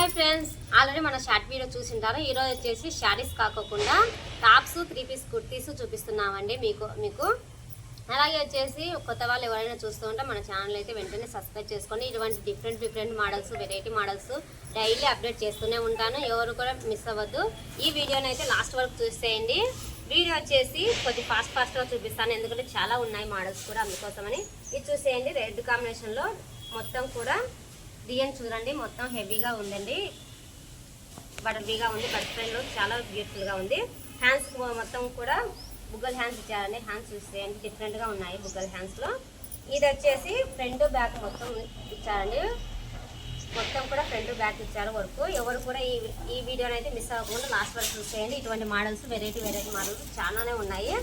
Hi friends, already మన short video చూసింటారు. ఈరోజు వచ్చేసి శారీస్ కాకుండా టాప్స్ 3 పీస్ కుర్తీస్ చూపిస్తున్నామండి మీకు అలాగే వచ్చేసి కొత్త వాళ్ళు ఎవరైనా చూస్తూ ఉంటే మన ఛానల్ అయితే వెంటనే సబ్స్క్రైబ్ చేసుకోండి. ఇటువంటి different models, variety models daily update చేస్తూనే ఉంటాను. ఎవరు కూడా మిస్ అవ్వద్దు. ఈ వీడియోని అయితే లాస్ట్ వరకు చూసేయండి. వీడియో వచ్చేసి కొద్ది ఫాస్ట్గా చూపిస్తాను, ఎందుకంటే చాలా ఉన్నాయి మోడల్స్ కూడా, అందుకోసమని. ఇది చూసేయండి. రెడ్ కాంబినేషన్లో మొత్తం కూడా డిజైన్ చూడండి, మొత్తం హెవీగా ఉందండి, బటర్ఫీగా ఉంది. బటర్ఫ్లైలో చాలా బ్యూటిఫుల్గా ఉంది. హ్యాండ్స్ మొత్తం కూడా బుగ్గల్ హ్యాండ్స్ ఇచ్చారండి. హ్యాండ్స్ చూసేయండి, డిఫరెంట్గా ఉన్నాయి బుగ్గల్ హ్యాండ్స్లో. ఇది వచ్చేసి ఫ్రంట్ బ్యాక్ మొత్తం ఇచ్చారండి, మొత్తం కూడా ఫ్రంట్ బ్యాక్ ఇచ్చారు వర్క్. ఎవరు కూడా ఈ వీడియోని అయితే మిస్ అవ్వకుండా లాస్ట్ వరకు చూసేయండి. ఇటువంటి మోడల్స్ వెరైటీ మోడల్స్ చాలానే ఉన్నాయి.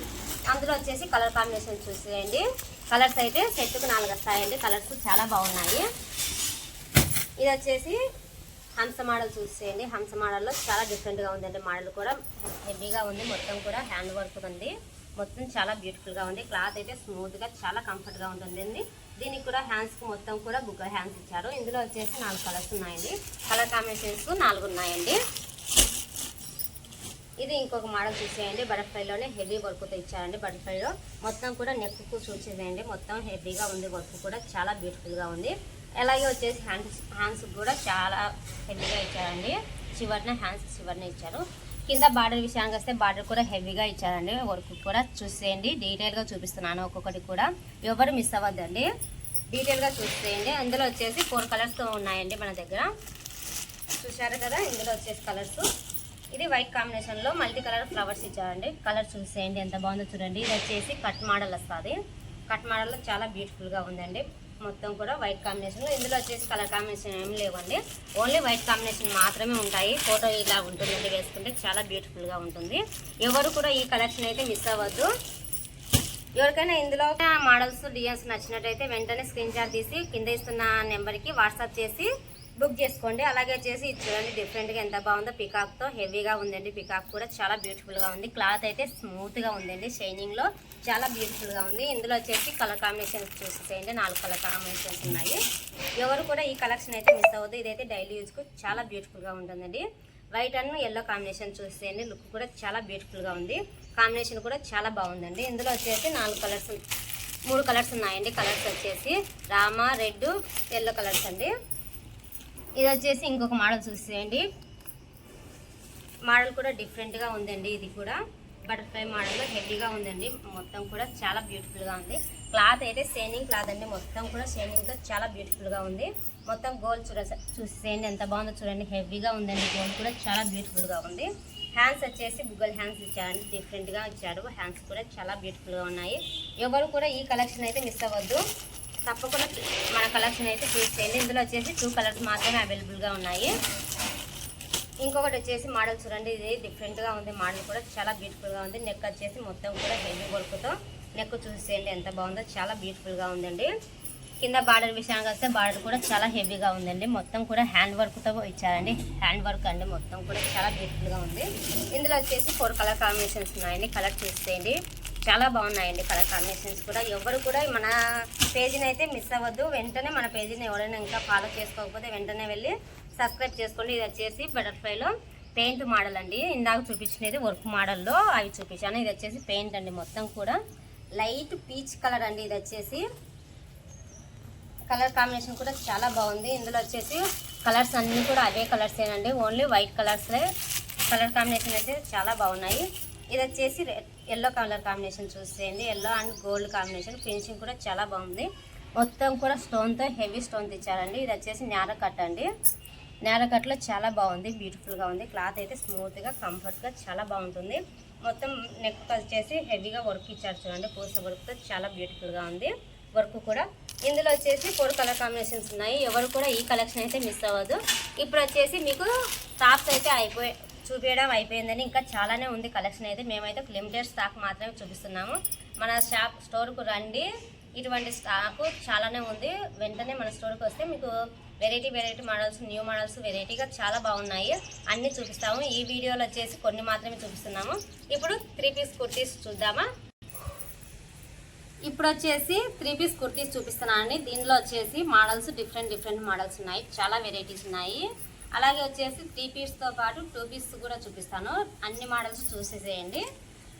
అందులో వచ్చేసి కలర్ కాంబినేషన్ చూసేయండి. కలర్స్ అయితే సెట్కు 4 వస్తాయండి. కలర్స్ చాలా బాగున్నాయి. ఇది వచ్చేసి హంస మోడల్ చూసేయండి. హంస మోడల్లో చాలా డిఫరెంట్గా ఉందండి. మోడల్ కూడా హెవీగా ఉంది, మొత్తం కూడా హ్యాండ్ వర్క్ ఉంది, మొత్తం చాలా బ్యూటిఫుల్గా ఉంది. క్లాత్ అయితే స్మూత్గా చాలా కంఫర్ట్గా ఉంటుందండి. దీనికి కూడా హ్యాండ్స్కి మొత్తం కూడా బుగ్గ హ్యాండ్స్ ఇచ్చారు. ఇందులో వచ్చేసి 4 కలర్స్ ఉన్నాయండి. కలర్ కాంబినేషన్స్ 4 ఉన్నాయండి. ఇది ఇంకొక మోడల్ చూసేయండి. బటర్ఫ్లైలోనే హెవీ వర్క్తో ఇచ్చారండి. బటర్ఫ్లైలో మొత్తం కూడా నెక్కు చూసేయండి, మొత్తం హెవీగా ఉంది, వర్క్ కూడా చాలా బ్యూటిఫుల్గా ఉంది. అలాగే వచ్చేసి హ్యాండ్స్ కూడా చాలా హెవీగా ఇచ్చారండి. హ్యాండ్స్ చివరిన ఇచ్చారు. కింద బార్డర్ విషయానికి వస్తే బార్డర్ కూడా హెవీగా ఇచ్చారండి. వర్క్ కూడా చూసేయండి, డీటెయిల్గా చూపిస్తున్నాను. ఒక్కొక్కటి కూడా ఎవరు మిస్ అవ్వద్దండి, డీటెయిల్గా చూసేయండి. అందులో వచ్చేసి 4 కలర్స్తో ఉన్నాయండి మన దగ్గర, చూసారు కదా. ఇందులో వచ్చేసి కలర్స్, ఇది వైట్ కాంబినేషన్లో మల్టీ కలర్ ఫ్లవర్స్ ఇచ్చారండి. కలర్ చూసేయండి, ఎంత బాగుందో చూడండి. ఇది వచ్చేసి కట్ మోడల్ వస్తుంది. కట్ మోడల్లో చాలా బ్యూటిఫుల్గా ఉందండి, మొత్తం కూడా వైట్ కాంబినేషన్. ఇందులో వచ్చేసి కలర్ కాంబినేషన్ ఏమి లేవండి, ఓన్లీ వైట్ కాంబినేషన్ మాత్రమే ఉంటాయి. ఫోటో ఇలా ఉంటుందండి, వేసుకుంటే చాలా బ్యూటిఫుల్గా ఉంటుంది. ఎవరు కూడా ఈ కలెక్షన్ అయితే మిస్ అవ్వద్దు. ఎవరికైనా ఇందులో మోడల్స్, డిజైన్స్ నచ్చినట్టయితే వెంటనే స్క్రీన్ షాట్ తీసి కింద ఇస్తున్న నెంబర్కి వాట్సాప్ చేసి బుక్ చేసుకోండి. అలాగే చేసి చూడండి, డిఫరెంట్గా ఎంత బాగుందో. పికాక్తో హెవీగా ఉందండి. పికాక్ కూడా చాలా బ్యూటిఫుల్గా ఉంది. క్లాత్ అయితే స్మూత్గా ఉందండి, షైనింగ్లో చాలా బ్యూటిఫుల్గా ఉంది. ఇందులో వచ్చేసి కలర్ కాంబినేషన్స్ చూసేయండి, 4 కలర్ కాంబినేషన్స్ ఉన్నాయి. ఎవరు కూడా ఈ కలెక్షన్ అయితే మిస్ అవ్వద్దు. ఇదైతే డైలీ యూజ్కు చాలా బ్యూటిఫుల్గా ఉంటుందండి. వైట్ అండ్ ఎల్లో కాంబినేషన్ చూసేయండి, లుక్ కూడా చాలా బ్యూటిఫుల్గా ఉంది. కాంబినేషన్ కూడా చాలా బాగుందండి. ఇందులో వచ్చేసి 3 కలర్స్ ఉన్నాయండి. కలర్స్ వచ్చేసి రామ, రెడ్, ఎల్లో కలర్స్ అండి. ఇది వచ్చేసి ఇంకొక మోడల్ చూసేయండి. మోడల్ కూడా డిఫరెంట్గా ఉందండి. ఇది కూడా బటర్ఫ్లై మోడల్లో హెవీగా ఉందండి, మొత్తం కూడా చాలా బ్యూటిఫుల్గా ఉంది. క్లాత్ అయితే షైనింగ్ క్లాత్ అండి, మొత్తం కూడా షైనింగ్తో చాలా బ్యూటిఫుల్గా ఉంది. మొత్తం గోల్డ్ చూసేయండి, ఎంత బాగుందో చూడండి, హెవీగా ఉందండి. గోల్డ్ కూడా చాలా బ్యూటిఫుల్గా ఉంది. హ్యాండ్స్ వచ్చేసి బుగ్గల్ హ్యాండ్స్ ఇచ్చారండి, డిఫరెంట్గా ఇచ్చారు. హ్యాండ్స్ కూడా చాలా బ్యూటిఫుల్గా ఉన్నాయి. ఎవరు కూడా ఈ కలెక్షన్ అయితే మిస్ అవ్వద్దు, తప్పకుండా మన కలెక్షన్ అయితే చూసేయండి. ఇందులో వచ్చేసి 2 కలర్స్ మాత్రమే అవైలబుల్గా ఉన్నాయి. ఇంకొకటి వచ్చేసి మోడల్ చూడండి, ఇది డిఫరెంట్గా ఉంది. మోడల్ కూడా చాలా బ్యూటిఫుల్గా ఉంది. నెక్ వచ్చేసి మొత్తం కూడా హెవీ వర్క్తో నెక్ చూసేయండి, ఎంత బాగుందో, చాలా బ్యూటిఫుల్గా ఉందండి. కింద బార్డర్ విషయానికి వస్తే బార్డర్ కూడా చాలా హెవీగా ఉందండి. మొత్తం కూడా హ్యాండ్ వర్క్తో ఇచ్చారండి, హ్యాండ్ వర్క్ అండి, మొత్తం కూడా చాలా బ్యూటిఫుల్గా ఉంది. ఇందులో వచ్చేసి 4 కలర్ కాంబినేషన్స్ ఉన్నాయండి. కలర్ చూసేయండి, చాలా బాగున్నాయండి కలర్ కాంబినేషన్స్ కూడా. ఎవరు కూడా మన పేజీని అయితే మిస్ అవ్వద్దు. వెంటనే మన పేజీని ఎవరైనా ఇంకా ఫాలో చేసుకోకపోతే వెంటనే వెళ్ళి సబ్స్క్రైబ్ చేసుకోండి. ఇది వచ్చేసి బటర్ఫ్లైలో పెయింట్ మోడల్ అండి. ఇందాక చూపించినది వర్క్ మోడల్లో అవి చూపించాను. ఇది వచ్చేసి పెయింట్ అండి, మొత్తం కూడా లైట్ పీచ్ కలర్ అండి. ఇది వచ్చేసి కలర్ కాంబినేషన్ కూడా చాలా బాగుంది. ఇందులో వచ్చేసి కలర్స్ అన్నీ కూడా అవే కలర్సేనండి, ఓన్లీ వైట్ కలర్సే. కలర్ కాంబినేషన్ అయితే చాలా బాగున్నాయి. ఇది వచ్చేసి ఎల్లో కలర్ కాంబినేషన్ చూసేయండి, yellow and gold combination. Finishing కూడా చాలా బాగుంది, మొత్తం కూడా స్టోన్తో హెవీ స్టోన్తో ఇచ్చారండి. ఇది వచ్చేసి నేర కట్ అండి. నేర కట్లో చాలా బాగుంది, బ్యూటిఫుల్గా ఉంది. క్లాత్ అయితే స్మూత్గా కంఫర్ట్గా చాలా బాగుంటుంది. మొత్తం నెక్ వచ్చేసి హెవీగా వర్క్ ఇచ్చారు చూడండి, పూస వర్క్తో చాలా బ్యూటిఫుల్గా ఉంది వర్క్ కూడా. ఇందులో వచ్చేసి 4 కలర్ కాంబినేషన్స్ ఉన్నాయి. ఎవరు కూడా ఈ కలెక్షన్ అయితే మిస్ అవ్వదు. ఇప్పుడు వచ్చేసి మీకు టాప్స్ అయితే చూపించడం అయిపోయిందని, ఇంకా చాలానే ఉంది కలెక్షన్ అయితే. మేమైతే లిమిటెడ్ స్టాక్ మాత్రమే చూపిస్తున్నాము. మన స్టోర్కు రండి, ఇటువంటి స్టాకు చాలానే ఉంది. వెంటనే మన స్టోర్కి వస్తే మీకు వెరైటీ మోడల్స్, న్యూ మోడల్స్ వెరైటీగా చాలా బాగున్నాయి, అన్నీ చూపిస్తాము. ఈ వీడియోలో వచ్చేసి కొన్ని మాత్రమే చూపిస్తున్నాము. ఇప్పుడు 3 పీస్ కుర్తీస్ చూద్దామా. ఇప్పుడు వచ్చేసి 3 పీస్ కుర్తీస్ చూపిస్తున్నానండి. దీనిలో వచ్చేసి మోడల్స్ డిఫరెంట్ మోడల్స్ ఉన్నాయి, చాలా వెరైటీస్ ఉన్నాయి. అలాగే వచ్చేసి 3 పీస్తో పాటు 2 పీస్ కూడా చూపిస్తాను. అన్ని మోడల్స్ చూసేసేయండి.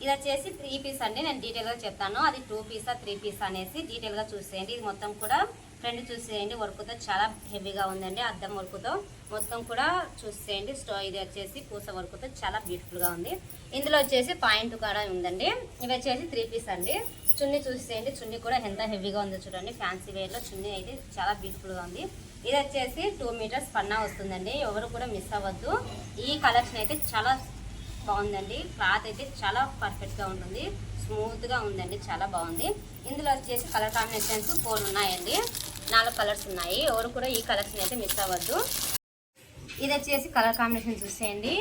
ఇది వచ్చేసి 3 పీస్ అండి. నేను డీటెయిల్గా చెప్తాను అది 2 పీసా 3 పీస్ అనేసి డీటెయిల్గా చూసేయండి. ఇది మొత్తం కూడా ఫ్రంట్ చూసేయండి, వర్క్తో చాలా హెవీగా ఉందండి. అద్దం వర్క్తో మొత్తం కూడా చూసేయండి. ఇది వచ్చేసి పూస వర్క్తో చాలా బ్యూటిఫుల్గా ఉంది. ఇందులో వచ్చేసి పాయింట్ కూడా ఉందండి. ఇవి వచ్చేసి 3 పీస్ అండి. చున్నీ చూసేయండి, చున్నీ కూడా ఎంత హెవీగా ఉందో చూడండి. ఫ్యాన్సీ వేర్లో చున్నీ అయితే చాలా బ్యూటిఫుల్గా ఉంది. ఇది వచ్చేసి 2 మీటర్స్ పన్నా వస్తుందండి. ఎవరు కూడా మిస్ అవ్వద్దు. ఈ కలెక్షన్ అయితే చాలా బాగుందండి. క్లాత్ అయితే చాలా పర్ఫెక్ట్గా ఉంటుంది, స్మూత్గా ఉందండి, చాలా బాగుంది. ఇందులో వచ్చేసి కలర్ కాంబినేషన్స్ 4 ఉన్నాయండి. 4 కలర్స్ ఉన్నాయి. ఎవరు కూడా ఈ కలెక్షన్ అయితే మిస్ అవ్వద్దు. ఇది వచ్చేసి కలర్ కాంబినేషన్ చూసేయండి,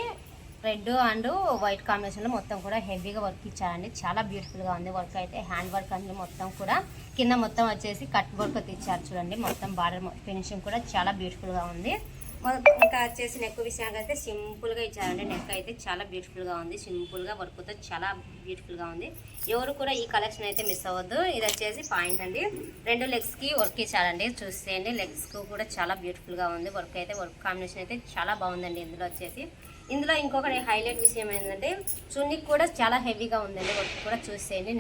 రెడ్ అండ్ వైట్ కాంబినేషన్లో మొత్తం కూడా హెవీగా వర్క్ ఇచ్చారండి. చాలా బ్యూటిఫుల్గా ఉంది. వర్క్ అయితే హ్యాండ్ వర్క్ అండి. మొత్తం కూడా కింద మొత్తం వచ్చేసి కట్ వర్క్ అయితే ఇచ్చారు చూడండి. మొత్తం బార్డర్ ఫినిషింగ్ కూడా చాలా బ్యూటిఫుల్గా ఉంది. ఇంకా వచ్చేసి నెక్ విషయానికి అయితే సింపుల్గా ఇచ్చారండి. నెక్ అయితే చాలా బ్యూటిఫుల్గా ఉంది. సింపుల్గా వర్క్తో చాలా బ్యూటిఫుల్గా ఉంది. ఎవరు కూడా ఈ కలెక్షన్ అయితే మిస్ అవ్వద్దు. ఇది వచ్చేసి పాయింట్ అండి. 2 లెగ్స్కి వర్క్ ఇచ్చారండి. చూసేయండి, లెగ్స్కి కూడా చాలా బ్యూటిఫుల్గా ఉంది. వర్క్ కాంబినేషన్ అయితే చాలా బాగుందండి. ఇందులో ఇంకొక హైలైట్ విషయం ఏంటంటే చున్నీకి కూడా చాలా హెవీగా ఉందండి. వర్క్ కూడా చూసేయండి.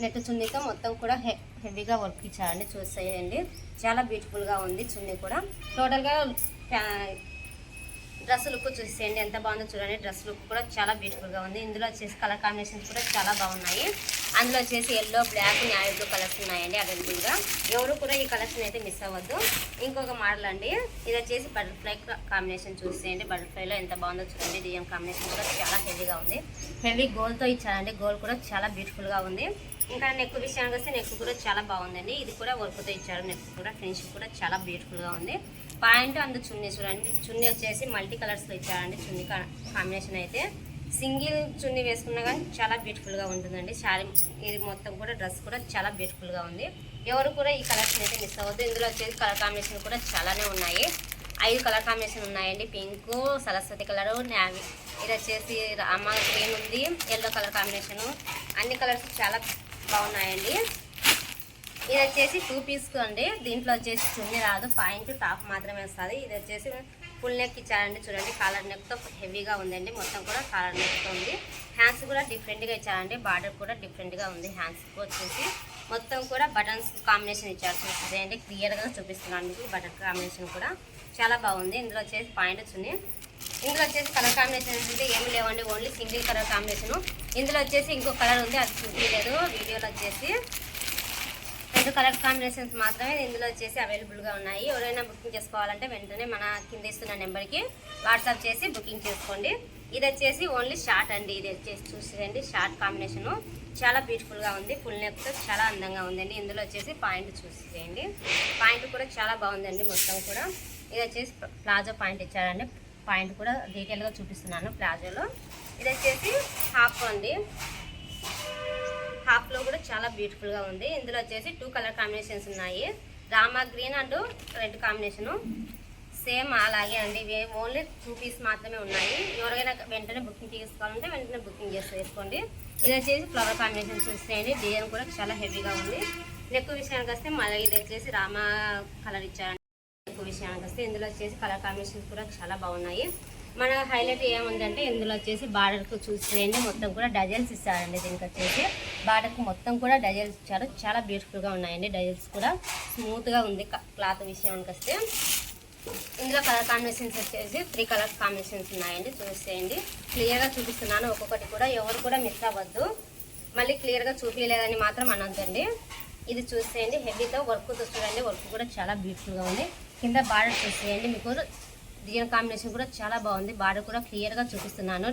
నెట్ చున్నీతో మొత్తం కూడా హెవీగా వర్క్ ఇచ్చారండి. చూసేయండి, చాలా బ్యూటిఫుల్గా ఉంది. చున్నీ కూడా టోటల్గా డ్రెస్ లుక్ చూసేయండి ఎంత బాగుందో చూడండి. డ్రెస్ లుక్ కూడా చాలా బ్యూటిఫుల్గా ఉంది. ఇందులో వచ్చేసి కలర్ కాంబినేషన్స్ కూడా చాలా బాగున్నాయి. అందులో వచ్చేసి yellow, black, navy blue colours ఉన్నాయండి అవైలబుల్గా. ఎవరు కూడా ఈ కలెక్షన్ అయితే మిస్ అవ్వద్దు. ఇంకొక మోడల్ అండి. ఇది వచ్చేసి బటర్ఫ్లై కాంబినేషన్ చూసేయండి. బటర్ఫ్లైలో ఎంత బాగుందో చూడండి. డిజైన్ కాంబినేషన్ కూడా చాలా హెవీగా ఉంది. హెవీ గోల్తో ఇచ్చారండి. గోల్ కూడా చాలా బ్యూటిఫుల్గా ఉంది. ఇంకా నెక్ విషయానికి వస్తే నెక్ కూడా చాలా బాగుందండి. ఇది కూడా వర్క్తో ఇచ్చారు. నెక్ కూడా ఫినిషింగ్ కూడా చాలా బ్యూటిఫుల్గా ఉంది. పాయింట్ అండ్ చున్నీ చూడండి. చున్నీ వచ్చేసి మల్టీ కలర్స్లో ఇచ్చారండి. చున్నీ కాంబినేషన్ అయితే సింగిల్ చున్నీ వేసుకున్నా కానీ చాలా బ్యూటిఫుల్గా ఉంటుందండి. శారీ ఇది మొత్తం కూడా డ్రెస్ కూడా చాలా బ్యూటిఫుల్గా ఉంది. ఎవరు కూడా ఈ కలెక్షన్ అయితే మిస్ అవ్వద్దు. ఇందులో వచ్చేసి కలర్ కాంబినేషన్ కూడా చాలానే ఉన్నాయి. 5 కలర్ కాంబినేషన్ ఉన్నాయండి. పింక్, సరస్వతి కలరు, నావీ, ఇది వచ్చేసి రామా గ్రీన్ ఉంది, ఎల్లో కలర్ కాంబినేషను. అన్ని కలర్స్ చాలా బాగున్నాయండి. ఇది వచ్చేసి 2 పీస్ అండి. దీంట్లో వచ్చేసి చున్నీ రాదు, పాయింట్ టాప్ మాత్రమే వస్తుంది. ఇది వచ్చేసి ఫుల్ నెక్ ఇచ్చారండి. చూడండి, కాలర్ నెక్తో హెవీగా ఉందండి. మొత్తం కూడా కాలర్ నెక్తో ఉంది. హ్యాండ్స్ కూడా డిఫరెంట్గా ఇచ్చారండి. బార్డర్ కూడా డిఫరెంట్గా ఉంది. హ్యాండ్స్ వచ్చేసి మొత్తం కూడా బటన్స్ కాంబినేషన్ ఇచ్చారు. చూసేయండి, క్లియర్గా చూపిస్తున్నాను మీకు. బటన్ కాంబినేషన్ కూడా చాలా బాగుంది. ఇందులో వచ్చేసి పాయింట్ చున్నీ. ఇందులో వచ్చేసి కలర్ కాంబినేషన్ అంటే ఏమి లేవండి, ఓన్లీ సింగిల్ కలర్ కాంబినేషను. ఇందులో వచ్చేసి ఇంకో కలర్ ఉంది, అది చూపించలేదు వీడియోలో. వచ్చేసి 2 కలర్ కాంబినేషన్స్ మాత్రమే ఇందులో వచ్చేసి అవైలబుల్గా ఉన్నాయి. ఎవరైనా బుకింగ్ చేసుకోవాలంటే వెంటనే మన కింద ఇస్తున్న నెంబర్కి వాట్సాప్ చేసి బుకింగ్ చేసుకోండి. ఇది వచ్చేసి ఓన్లీ షార్ట్ అండి. ఇది వచ్చేసి చూసేయండి, షార్ట్ కాంబినేషను చాలా బ్యూటిఫుల్గా ఉంది. ఫుల్ నెక్తో చాలా అందంగా ఉందండి. ఇందులో వచ్చేసి పాయింట్ చూసేయండి. పాయింట్ కూడా చాలా బాగుందండి. మొత్తం కూడా ఇది వచ్చేసి ప్లాజో పాయింట్ ఇచ్చారండి. పాయింట్ కూడా డీటెయిల్గా చూపిస్తున్నాను ప్లాజోలో. ఇది వచ్చేసి హాఫ్ అండి. హాఫ్లో కూడా చాలా బ్యూటిఫుల్గా ఉంది. ఇందులో వచ్చేసి 2 కలర్ కాంబినేషన్స్ ఉన్నాయి. Rama green and red combination same అలాగే అండి. ఇవి ఓన్లీ 2 పీస్ మాత్రమే ఉన్నాయి. ఎవరికైనా వెంటనే బుకింగ్ చేసుకోవాలంటే వెంటనే బుకింగ్ చేసుకోండి. ఇది వచ్చేసి ఫ్లవర్ కాంబినేషన్స్ వస్తాయండి. డిజైన్ కూడా చాలా హెవీగా ఉంది. నెక్ విషయానికి వస్తే మళ్ళీ ఇది వచ్చేసి రామా కలర్ ఇచ్చారండి. నెక్ విషయానికి వస్తే ఇందులో వచ్చేసి కలర్ కాంబినేషన్స్ కూడా చాలా బాగున్నాయి. మన హైలైట్ ఏముందంటే ఇందులో వచ్చేసి బార్డర్కు చూసేయండి. మొత్తం కూడా డజల్స్ ఇచ్చారండి. దీనికి వచ్చేసి బార్డర్కు మొత్తం కూడా డజల్స్ ఇచ్చారు. చాలా బ్యూటిఫుల్గా ఉన్నాయండి. డజల్స్ కూడా స్మూత్గా ఉంది. క్లాత్ విషయానికి వస్తే ఇందులో కలర్ కాంబినేషన్స్ వచ్చేసి 3 కలర్ కాంబినేషన్స్ ఉన్నాయండి. చూసేయండి, క్లియర్గా చూపిస్తున్నాను. ఒక్కొక్కటి కూడా ఎవరు కూడా మిస్ అవ్వద్దు. మళ్ళీ క్లియర్గా చూపించలేదని మాత్రం అనొద్దండి. ఇది చూసేయండి, హెవీతో వర్క్తో చూడండి. వర్క్ కూడా చాలా బ్యూటిఫుల్గా ఉంది. కింద బార్డర్ చూసేయండి. మీకు డిజైన్ కాంబినేషన్ కూడా చాలా బాగుంది. బార్డర్ కూడా క్లియర్గా చూపిస్తున్నాను.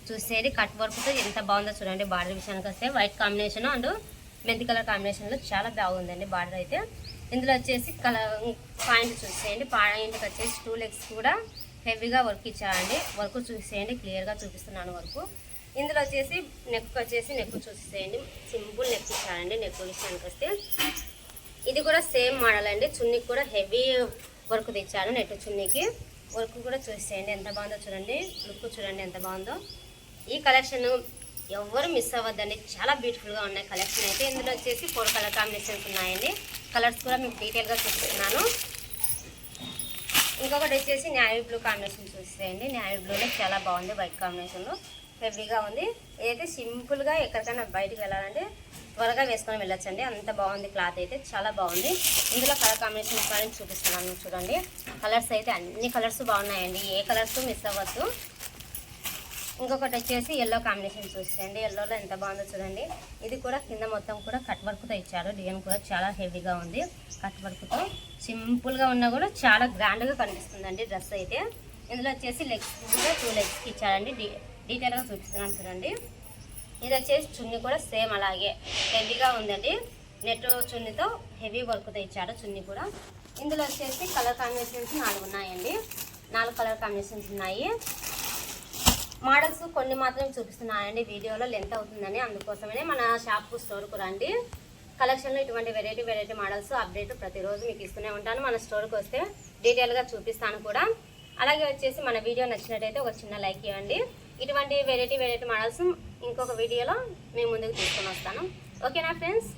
చూసేది కట్ వర్క్తో ఎంత బాగుందో చూడండి. బార్డర్ విషయానికి వస్తే వైట్ కాంబినేషన్ అండ్ మెంతి కలర్ కాంబినేషన్లో చాలా బాగుందండి బార్డర్ అయితే. ఇందులో వచ్చేసి కలర్ పాయింట్ చూసేయండి. పాయింట్కి వచ్చేసి 2 లెగ్స్ కూడా హెవీగా వర్క్ ఇచ్చారండి. వర్క్ చూసేయండి, క్లియర్గా చూపిస్తున్నాను వర్క్. ఇందులో వచ్చేసి నెక్ చూసేయండి. సింపుల్ నెక్ ఇచ్చారండి. నెక్ విషయానికి వస్తే ఇది కూడా సేమ్ మోడల్ అండి. చున్నీకి కూడా హెవీ వర్క్ తెచ్చాను. నెట్ చున్నీకి వర్క్ కూడా చూసేయండి ఎంత బాగుందో చూడండి. లుక్ చూడండి ఎంత బాగుందో. ఈ కలెక్షన్ ఎవరు మిస్ అవ్వద్దండి. చాలా బ్యూటిఫుల్గా ఉన్నాయి కలెక్షన్ అయితే. ఇందులో వచ్చేసి 4 కలర్ కాంబినేషన్స్ ఉన్నాయండి. కలర్స్ కూడా మీకు డీటెయిల్గా చూపిస్తున్నాను. ఇంకొకటి వచ్చేసి నేవీ బ్లూ కాంబినేషన్ చూసేయండి. నేవీ బ్లూలో చాలా బాగుంది, వైట్ కాంబినేషన్లో హెవీగా ఉంది. ఇదైతే సింపుల్గా ఎక్కడికైనా బయటకు వెళ్ళాలంటే త్వరగా వేసుకొని వెళ్ళొచ్చండి, అంత బాగుంది. క్లాత్ అయితే చాలా బాగుంది. ఇందులో కలర్ కాంబినేషన్ కానీ చూపిస్తున్నాను చూడండి. కలర్స్ అయితే అన్ని కలర్స్ బాగున్నాయండి, ఏ కలర్స్ మిస్ అవ్వద్దు. ఇంకొకటి వచ్చేసి ఎల్లో కాంబినేషన్ చూసేయండి. ఎల్లోలో ఎంత బాగుందో చూడండి. ఇది కూడా కింద మొత్తం కూడా కట్ వర్క్తో ఇచ్చారు. డిజైన్ కూడా చాలా హెవీగా ఉంది. కట్ వర్క్తో సింపుల్గా ఉన్నా కూడా చాలా గ్రాండ్గా కనిపిస్తుందండి డ్రెస్ అయితే. ఇందులో వచ్చేసి లెగ్స్ కూడా 2 లెగ్స్కి ఇచ్చారండి. డీటెయిల్గా చూపిస్తున్నాను చూడండి. ఇది వచ్చేసి చున్నీ కూడా సేమ్ అలాగే హెవీగా ఉందండి. నెట్ చున్నీతో హెవీ వర్క్తో ఇచ్చారు చున్నీ కూడా. ఇందులో వచ్చేసి కలర్ కాంబినేషన్స్ 4 ఉన్నాయండి. 4 కలర్ కాంబినేషన్స్ ఉన్నాయి. మోడల్స్ కొన్ని మాత్రమే చూపిస్తున్నానండి, వీడియోలో లెంత్ అవుతుందని. అందుకోసమే మన షాప్ స్టోర్కు రండి. కలెక్షన్లో ఇటువంటి వెరైటీ మోడల్స్ అప్డేట్ ప్రతిరోజు మీకు ఇస్తూనే ఉంటాను. మన స్టోర్కి వస్తే డీటెయిల్గా చూపిస్తాను కూడా. అలాగే వచ్చేసి మన వీడియో నచ్చినట్టయితే ఒక చిన్న లైక్ ఇవ్వండి. ఇటువంటి వెరైటీ మోడల్స్ ఇంకొక వీడియోలో మేము ముందుకు తీసుకొని వస్తాను. ఓకేనా ఫ్రెండ్స్?